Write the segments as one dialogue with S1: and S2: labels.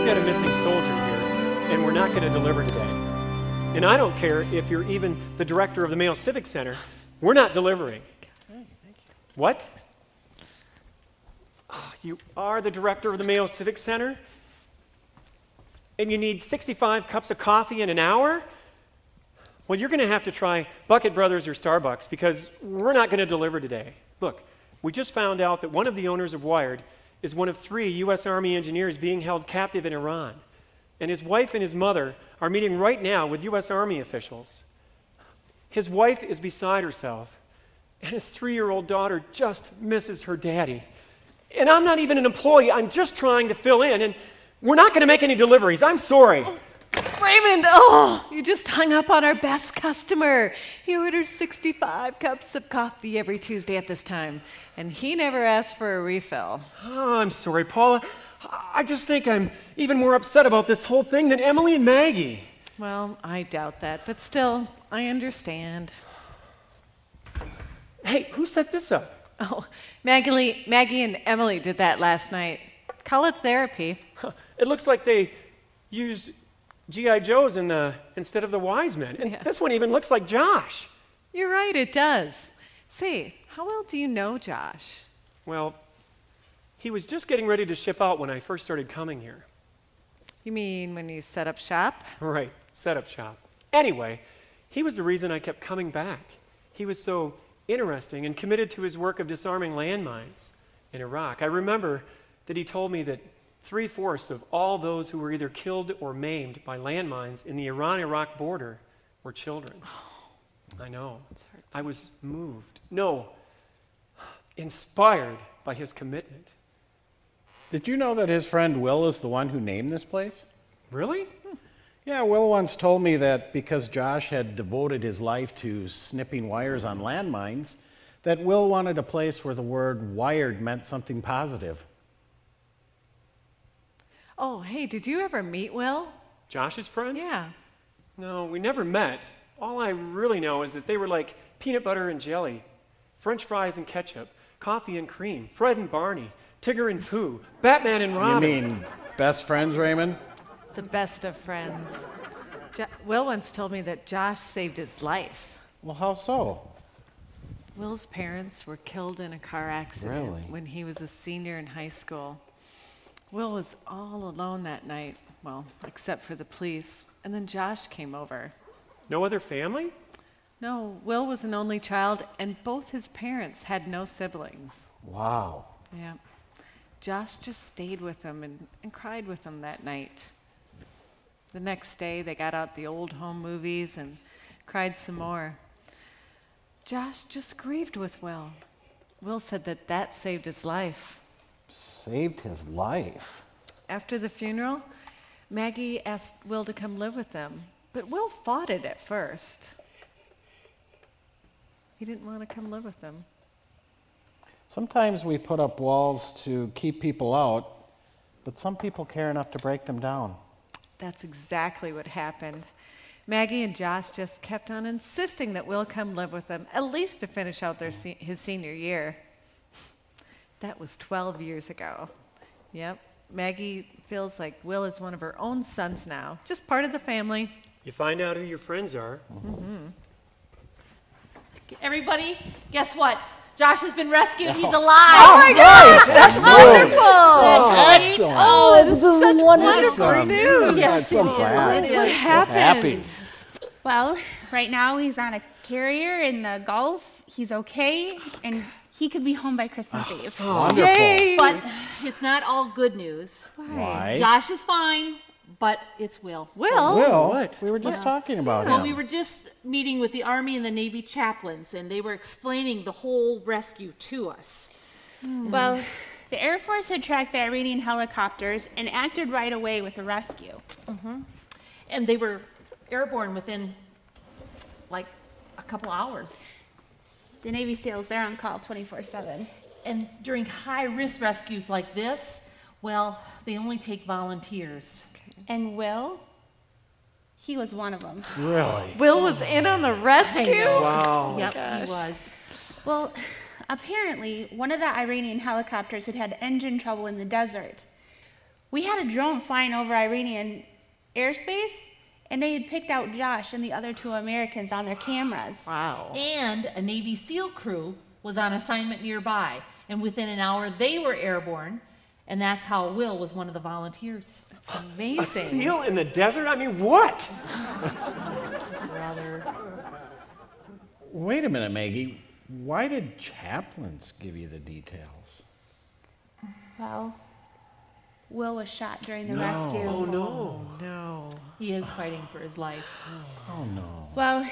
S1: got a missing soldier here, and we're not going to deliver today. And I don't care if you're even the director of the Mayo Civic Center. We're not delivering. What? Oh, you are the director of the Mayo Civic Center? And you need 65 cups of coffee in an hour? Well, you're going to have to try Bucket Brothers or Starbucks because we're not going to deliver today. Look, we just found out that one of the owners of Wired is one of 3 U.S. Army engineers being held captive in Iran. And his wife and his mother are meeting right now with U.S. Army officials. His wife is beside herself, and his 3-year-old daughter just misses her daddy. And I'm not even an employee. I'm just trying to fill in, and we're not going to make any deliveries. I'm sorry.
S2: Raymond, you just hung up on our best customer. He orders 65 cups of coffee every Tuesday at this time, and he never asked for a refill.
S1: Oh, I'm sorry, Paula. I just think I'm even more upset about this whole thing than Emily and Maggie.
S2: Well, I doubt that, but still, I understand.
S1: Hey, who set this up?
S2: Oh, Maggie and Emily did that last night. Call it therapy.
S1: It looks like they used G.I. Joes instead of the wise men. And this one even looks like Josh.
S2: You're right, it does. Say, how well do you know Josh?
S1: Well, he was just getting ready to ship out when I first started coming here.
S2: You mean when you set up shop?
S1: Right, set up shop. Anyway, he was the reason I kept coming back. He was so interesting and committed to his work of disarming landmines in Iraq. I remember that he told me that 3/4 of all those who were either killed or maimed by landmines in the Iran-Iraq border were children. I know. I was moved. No, inspired by his commitment.
S3: Did you know that his friend Will is the one who named this place?
S1: Really?
S3: Yeah, Will once told me that because Josh had devoted his life to snipping wires on landmines, that Will wanted a place where the word wired meant something positive.
S2: Oh, hey, did you ever meet Will?
S1: Josh's friend?
S2: Yeah.
S1: No, we never met. All I really know is that they were like peanut butter and jelly, French fries and ketchup, coffee and cream, Fred and Barney, Tigger and Pooh, Batman and Robin.
S3: You mean best friends, Raymond?
S2: The best of friends. Will once told me that Josh saved his life.
S3: Well, how so?
S2: Will's parents were killed in a car accident
S3: Really?
S2: when he was a senior in high school. Will was all alone that night, well, except for the police, and then Josh came over.
S1: No other family?
S2: No, Will was an only child, and both his parents had no siblings.
S3: Wow.
S2: Yeah. Josh just stayed with him and cried with him that night. The next day, they got out the old home movies and cried some more. Josh just grieved with Will. Will said that saved his life.
S3: Saved his life?
S2: After the funeral, Maggie asked Will to come live with them, but Will fought it at first. He didn't want to come live with them.
S3: Sometimes we put up walls to keep people out, but some people care enough to break them down.
S2: That's exactly what happened. Maggie and Josh just kept on insisting that Will come live with them, at least to finish out his senior year. That was 12 years ago. Yep. Maggie feels like Will is one of her own sons now, just part of the family.
S1: You find out who your friends are.
S2: Mm-hmm.
S4: Everybody, guess what? Josh has been rescued. He's alive.
S2: Oh my gosh, that's wonderful.
S3: Excellent.
S4: Oh, this is such
S2: wonderful news.
S4: Yes,
S3: so
S4: it is.
S3: glad.
S4: It is.
S2: What happened?
S3: Happy.
S5: Well, right now he's on a carrier in the Gulf. He's okay, and he could be home by Christmas Eve.
S3: Wonderful.
S2: Yay.
S4: But it's not all good news.
S3: Why?
S4: Josh is fine, but it's Will.
S2: Will?
S3: Will,
S1: What?
S3: we were just talking about
S4: Well,
S3: him.
S4: we were just meeting with the Army and the Navy chaplains, and they were explaining the whole rescue to us.
S5: Well, the Air Force had tracked the Iranian helicopters and acted right away with the rescue.
S4: And they were airborne within, like, a couple hours.
S5: The Navy SEALs, they're on call 24/7.
S4: And during high-risk rescues like this, well, they only take volunteers.
S5: And Will, he was one of them.
S3: Really?
S2: Will was in on the rescue?
S1: Wow.
S4: Yep,
S2: gosh.
S4: he was.
S5: Well, apparently, one of the Iranian helicopters had had engine trouble in the desert. We had a drone flying over Iranian airspace, and they had picked out Josh and the other 2 Americans on their cameras.
S2: Wow.
S4: And a Navy SEAL crew was on assignment nearby, and within an hour they were airborne, and that's how Will was one of the volunteers.
S2: That's amazing.
S1: A seal in the desert? I mean, what?
S4: Rather.
S3: Wait a minute, Maggie. Why did chaplains give you the details?
S5: Well, Will was shot during the rescue.
S1: Oh, no.
S2: No.
S4: He is fighting for his life.
S3: Oh, no.
S5: Well,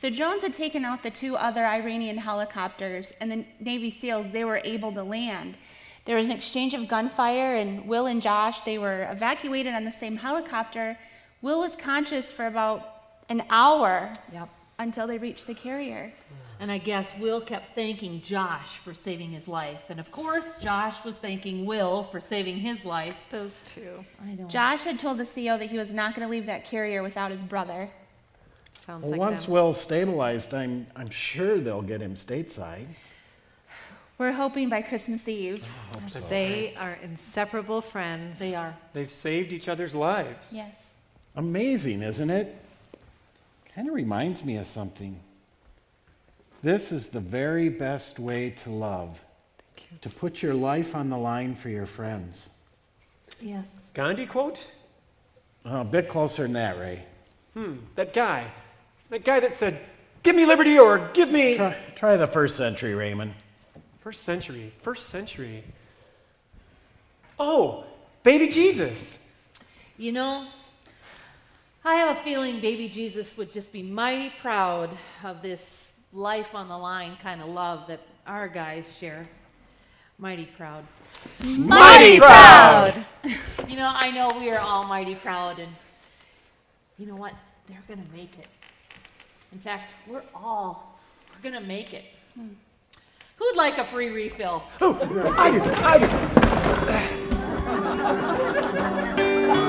S5: the drones had taken out the 2 other Iranian helicopters, and the Navy SEALs, they were able to land. There was an exchange of gunfire, and Will and Josh, they were evacuated on the same helicopter. Will was conscious for about an hour
S4: Yep.
S5: until they reached the carrier.
S4: And I guess Will kept thanking Josh for saving his life. And of course, Josh was thanking Will for saving his life.
S2: Those 2.
S4: I know.
S5: Josh had told the CO that he was not going to leave that carrier without his brother.
S2: Sounds
S3: Well,
S2: like
S3: once
S2: them.
S3: Will's stabilized, I'm sure they'll get him stateside.
S5: We're hoping by Christmas Eve.
S2: They are inseparable friends.
S4: They are.
S1: They've saved each other's lives.
S5: Yes.
S3: Amazing, isn't it? Kind of reminds me of something. This is the very best way to love, to put your life on the line for your friends.
S4: Yes.
S1: Gandhi quote?
S3: A bit closer than that, Ray.
S1: That guy that said, give me liberty or give me...
S3: Try the 1st century, Raymond.
S1: First century. Oh, baby Jesus.
S4: You know, I have a feeling baby Jesus would just be mighty proud of this life on the line kind of love that our guys share. Mighty proud.
S3: Mighty proud!
S4: You know, I know we are all mighty proud, and you know what? They're going to make it. In fact, we're going to make it. Who'd like a free refill?
S1: Oh, I do.